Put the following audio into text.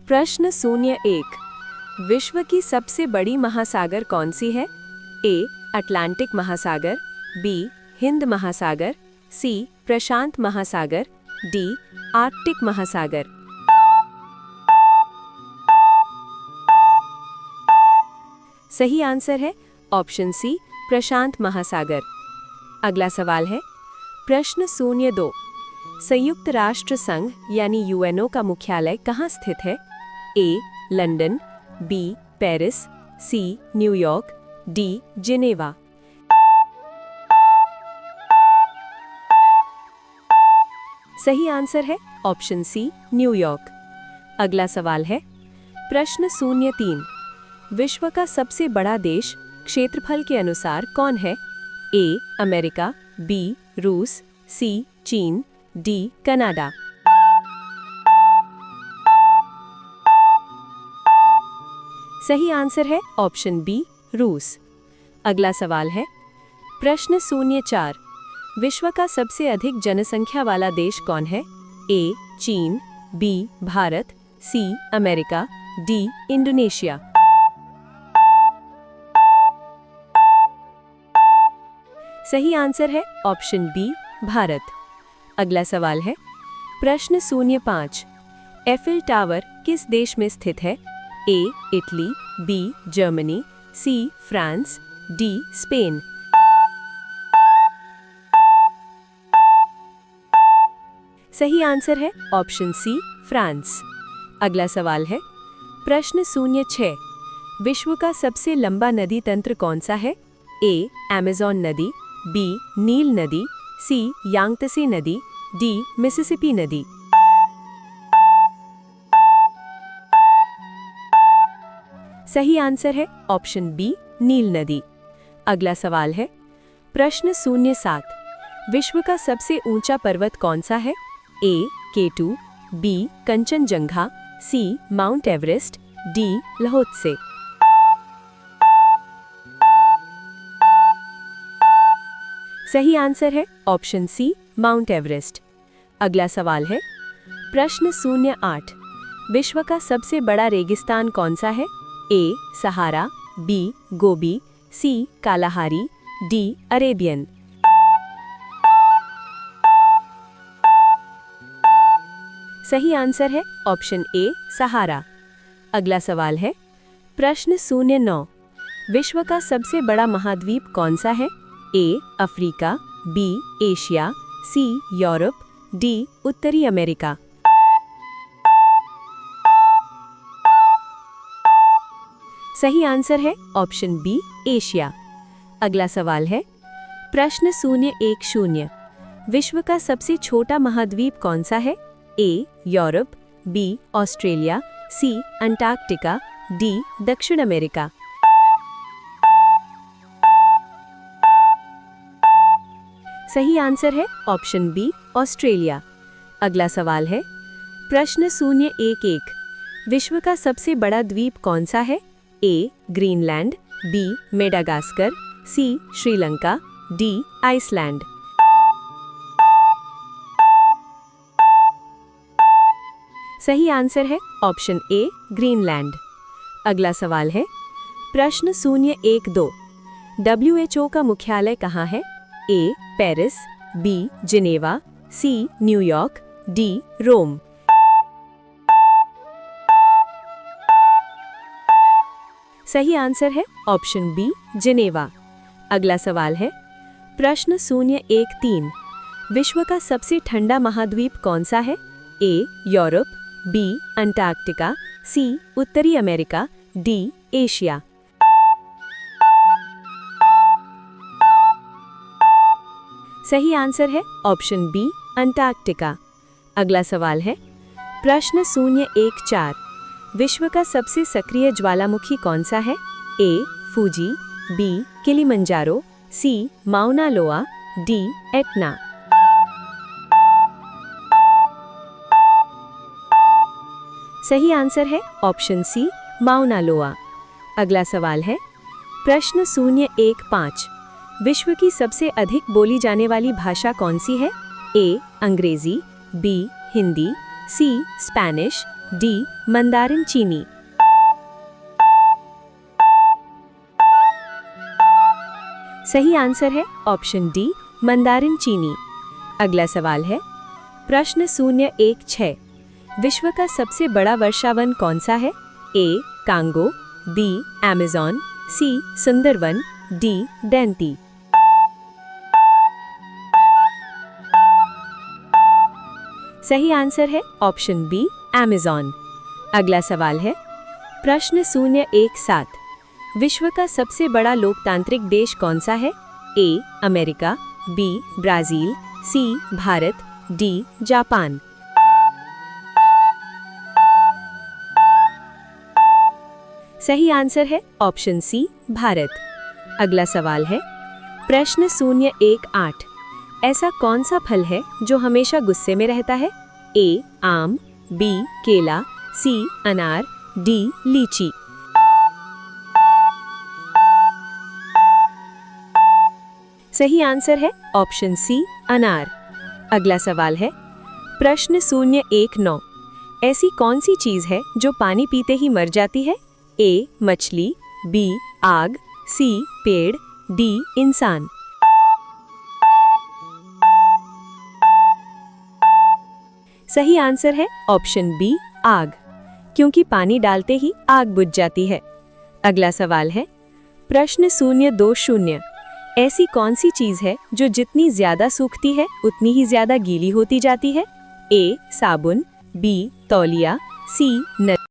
प्रश्न शून्य एक। विश्व की सबसे बड़ी महासागर कौन सी है? ए अटलांटिक महासागर, बी हिंद महासागर, सी प्रशांत महासागर, डी आर्कटिक महासागर। सही आंसर है ऑप्शन सी प्रशांत महासागर। अगला सवाल है प्रश्न शून्य दो। संयुक्त राष्ट्र संघ यानी यूएनओ का मुख्यालय कहाँ स्थित है? A London, B Paris, C New York, D Geneva. सही आंसर है ऑप्शन सी न्यूयॉर्क। अगला सवाल है प्रश्न शून्य तीन। विश्व का सबसे बड़ा देश क्षेत्रफल के अनुसार कौन है? ए अमेरिका, बी रूस, सी चीन, डी कनाडा। सही आंसर है ऑप्शन बी रूस। अगला सवाल है प्रश्न शून्य चार। विश्व का सबसे अधिक जनसंख्या वाला देश कौन है? ए चीन, B Bharat, C America, D Indonesia. सही आंसर है ऑप्शन बी भारत। अगला सवाल है प्रश्न शून्य पाँच। एफिल टावर किस देश में स्थित है? A Italy, B Germany, C France, D Spain. सही आंसर है ऑप्शन सी फ्रांस। अगला सवाल है प्रश्न शून्य छः। विश्व का सबसे लंबा नदी तंत्र कौन सा है? ए अमेज़न नदी, बी नील नदी, सी यांगत्से नदी, डी मिसिसिपी नदी। सही आंसर है ऑप्शन बी नील नदी। अगला सवाल है प्रश्न शून्य सात। विश्व का सबसे ऊंचा पर्वत कौन सा है? ए K2, बी कंचनजंगा, सी माउंट एवरेस्ट, डी लहोत्से। सही आंसर है ऑप्शन सी माउंट एवरेस्ट। अगला सवाल है प्रश्न शून्य आठ। विश्व का सबसे बड़ा रेगिस्तान कौन सा है? ए सहारा, बी गोबी, सी कालाहारी, डी अरेबियन। सही आंसर है ऑप्शन ए सहारा। अगला सवाल है प्रश्न शून्य नौ। विश्व का सबसे बड़ा महाद्वीप कौन सा है? A Africa, B Asia, C Europe, D उत्तरी अमेरिका। सही आंसर है ऑप्शन बी एशिया। अगला सवाल है प्रश्न शून्य एक शून्य। विश्व का सबसे छोटा महाद्वीप कौन सा है? ए यूरोप, बी ऑस्ट्रेलिया, सी अंटार्कटिका, डी दक्षिण अमेरिका। सही आंसर है ऑप्शन बी ऑस्ट्रेलिया। अगला सवाल है प्रश्न शून्य एक एक। विश्व का सबसे बड़ा द्वीप कौन सा है? ए ग्रीनलैंड, बी मेडागास्कर, सी श्रीलंका, डी आइसलैंड। सही आंसर है ऑप्शन ए ग्रीनलैंड। अगला सवाल है प्रश्न शून्य एक दो। WHO का मुख्यालय कहाँ है? A Paris, B Geneva, C New York, D Rome. सही आंसर है ऑप्शन बी जिनेवा। अगला सवाल है प्रश्न शून्य एक तीन। विश्व का सबसे ठंडा महाद्वीप कौन सा है? ए यूरोप, बी अंटार्कटिका, सी उत्तरी अमेरिका, डी एशिया। सही आंसर है ऑप्शन बी अंटार्कटिका। अगला सवाल है प्रश्न शून्य एक चार। विश्व का सबसे सक्रिय ज्वालामुखी कौन सा है? ए फूजी, बी किलिमंजारो, सी माउना लोआ, डी एटना। सही आंसर है ऑप्शन सी माउना लोआ। अगला सवाल है प्रश्न शून्य एक पाँच। विश्व की सबसे अधिक बोली जाने वाली भाषा कौन सी है? ए अंग्रेजी, बी हिंदी, सी स्पेनिश, डी मंदारिन चीनी। सही आंसर है ऑप्शन डी मंदारिन चीनी। अगला सवाल है प्रश्न 016। विश्व का सबसे बड़ा वर्षावन कौन सा है? ए कांगो, बी अमेज़न, सी सुंदरवन, डी डैंती। सही आंसर है ऑप्शन बी अमेज़न। अगला सवाल है प्रश्न 017। विश्व का सबसे बड़ा लोकतांत्रिक देश कौन सा है? A America, B Brazil, C Bharat, D Japan. सही आंसर है ऑप्शन सी भारत। अगला सवाल है प्रश्न 018। ऐसा कौन सा फल है जो हमेशा गुस्से में रहता है? ए आम, बी केला, सी अनार, डी लीची। सही आंसर है ऑप्शन सी अनार। अगला सवाल है प्रश्न 019। ऐसी कौन सी चीज है जो पानी पीते ही मर जाती है? ए मछली, बी आग, सी पेड़, डी इंसान। सही आंसर है ऑप्शन बी आग, क्योंकि पानी डालते ही आग बुझ जाती है। अगला सवाल है प्रश्न 020। ऐसी कौन सी चीज है जो जितनी ज्यादा सूखती है उतनी ही ज्यादा गीली होती जाती है? ए साबुन, बी तौलिया, सी नल।